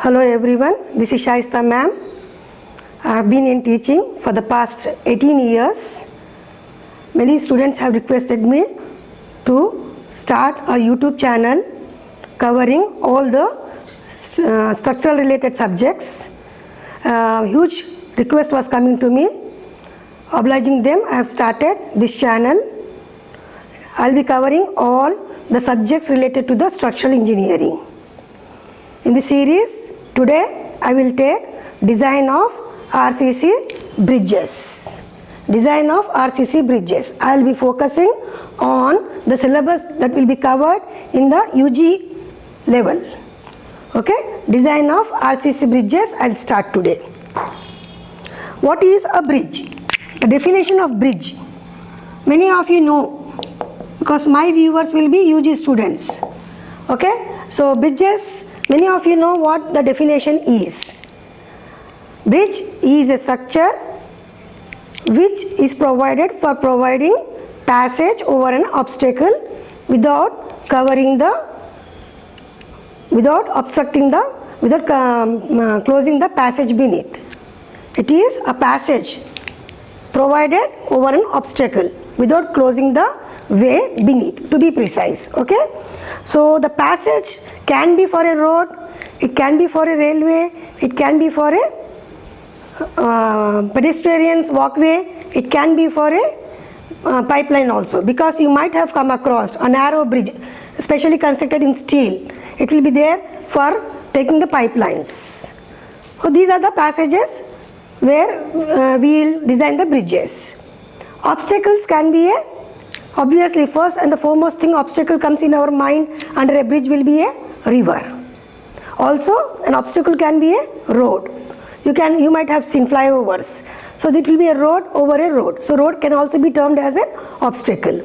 Hello everyone, this is Shaista ma'am. I have been in teaching for the past 18 years. Many students have requested me to start a YouTube channel covering all the structural related subjects. Huge request was coming to me. Obliging them, I have started this channel. I will be covering all the subjects related to the structural engineering. In the series, today I will take design of RCC bridges. Design of RCC bridges. I will be focusing on the syllabus that will be covered in the UG level. Okay, design of RCC bridges I will start today. What is a bridge? The definition of bridge. Many of you know because my viewers will be UG students. Okay, so bridges. Many of you know what the definition is. Bridge is a structure which is provided for providing passage over an obstacle without covering the, without obstructing the, without closing the passage beneath. It is a passage provided over an obstacle without closing the way beneath, to be precise. Okay, so the passage can be for a road, it can be for a railway, it can be for a pedestrian's walkway, it can be for a pipeline also, because you might have come across a narrow bridge specially constructed in steel. It will be there for taking the pipelines. So these are the passages where we will design the bridges. Obstacles can be a, obviously first and the foremost thing obstacle comes in our mind under a bridge will be a river. Also an obstacle can be a road. You might have seen flyovers. So it will be a road over a road. So road can also be termed as an obstacle.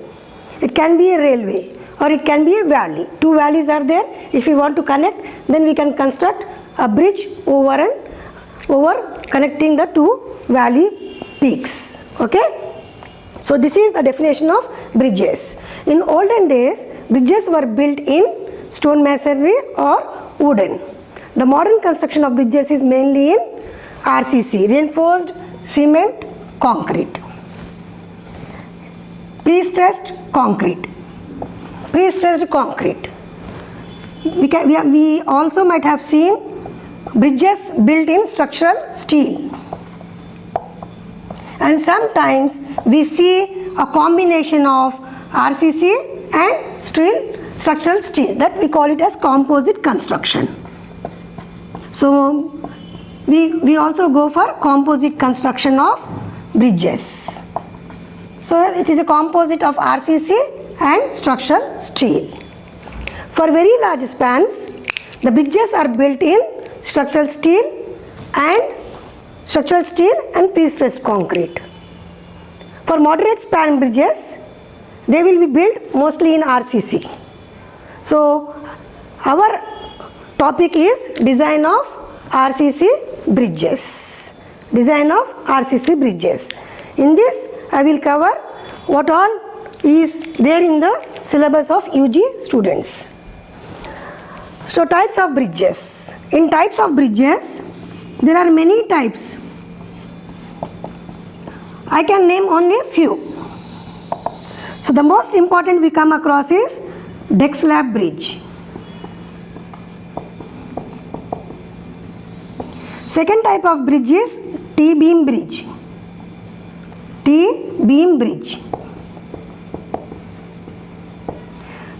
It can be a railway or it can be a valley. Two valleys are there. If we want to connect, then we can construct a bridge over connecting the two valley peaks. Okay. So this is the definition of bridges. In olden days, bridges were built in stone masonry or wooden. The modern construction of bridges is mainly in RCC, reinforced cement concrete. Pre-stressed concrete. Pre-stressed concrete. We also might have seen bridges built in structural steel. And sometimes we see a combination of RCC and structural steel, that we call it as composite construction. So we also go for composite construction of bridges. So it is a composite of RCC and structural steel. For very large spans, the bridges are built in structural steel and pre-stressed concrete. For moderate span bridges, they will be built mostly in RCC. So our topic is design of RCC bridges. Design of RCC bridges. In this, I will cover what all is there in the syllabus of UG students. So types of bridges. In types of bridges, there are many types. I can name only a few. So the most important we come across is deck slab bridge. Second type of bridge is T-beam bridge. T-beam bridge.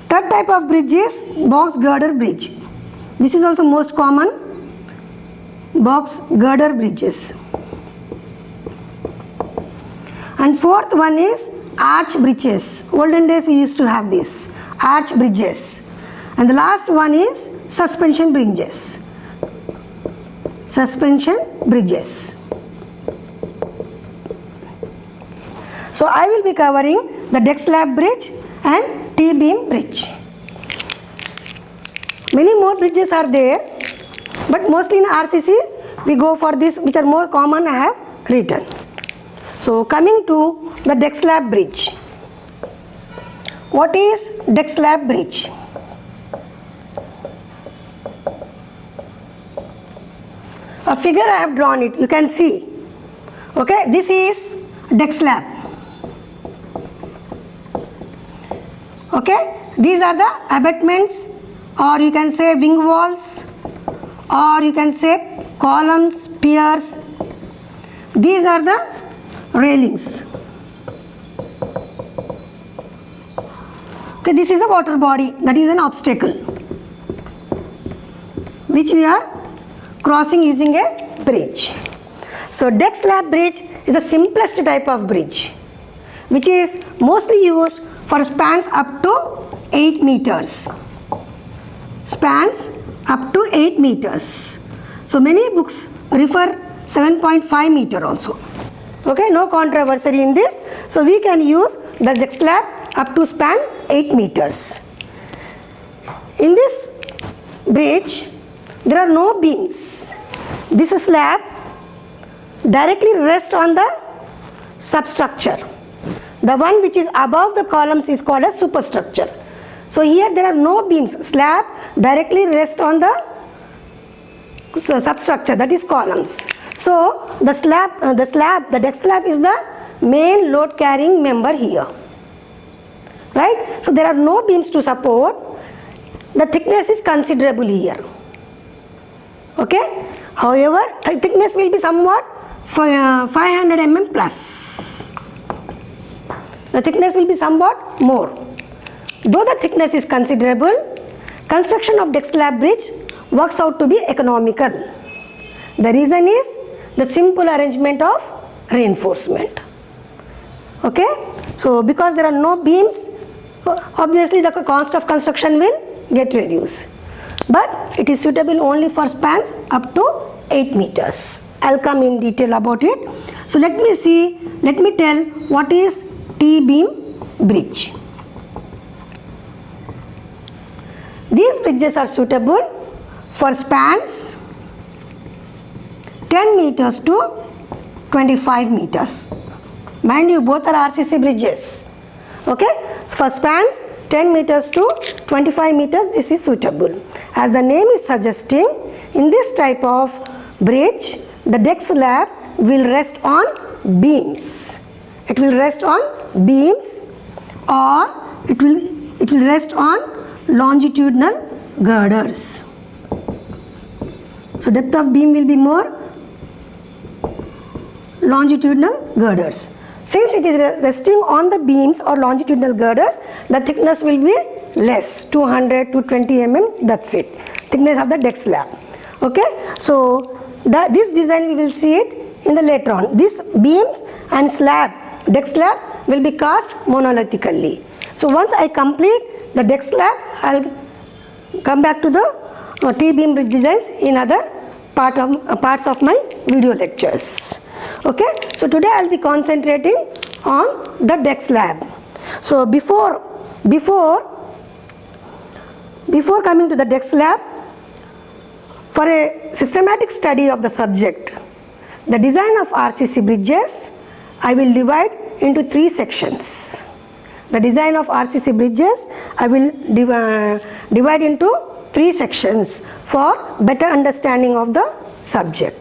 Third type of bridge is box girder bridge. This is also most common. Box girder bridges. And fourth one is arch bridges. Olden days we used to have this, arch bridges. And the last one is suspension bridges. Suspension bridges. So I will be covering the deck slab bridge and T-beam bridge. Many more bridges are there, but mostly in RCC we go for this, which are more common I have written. So coming to the deck slab bridge. What is deck slab bridge? a figure I have drawn it, you can see. Okay, this is deck slab. Okay, these are the abutments, or you can say wing walls, or you can say columns, piers. These are the railings. Okay, this is a water body, that is an obstacle which we are crossing using a bridge. So deck slab bridge is the simplest type of bridge which is mostly used for spans up to 8 meters. Spans up to 8 meters. So many books refer 7.5 meter also. Okay, no controversy in this. So we can use the deck slab up to span 8 meters. In this bridge, there are no beams. This slab directly rests on the substructure. The one which is above the columns is called a superstructure. So here there are no beams. Slab directly rests on the substructure, that is columns. So the deck slab is the main load carrying member here. Right? So there are no beams to support. The thickness is considerable here. Okay? However, the thickness will be somewhat 500 mm plus. The thickness will be somewhat more. Though the thickness is considerable, construction of deck slab bridge works out to be economical. The reason is the simple arrangement of reinforcement. Okay? So because there are no beams, obviously the cost of construction will get reduced. But it is suitable only for spans up to 8 meters. I'll come in detail about it. So let me tell what is T-beam bridge. These bridges are suitable for spans 10 meters to 25 meters. Mind you, both are RCC bridges. Okay, for spans 10 meters to 25 meters, this is suitable. As the name is suggesting, in this type of bridge, the deck slab will rest on beams. It will rest on beams, or it will rest on longitudinal girders. So depth of beam will be more, longitudinal girders. Since it is resting on the beams or longitudinal girders, the thickness will be less, 200 to 20 mm, that's it. Thickness of the deck slab. Okay, so this design we will see it in the later on. These beams and slab, deck slab will be cast monolithically. So once I complete the deck slab, I'll come back to the T-beam bridge designs in other parts of my video lectures. Okay, so today I'll be concentrating on the deck slab. So before coming to the deck slab, for a systematic study of the subject, the design of RCC bridges, I will divide into 3 sections. The design of RCC bridges, I will divide into 3 sections for better understanding of the subject.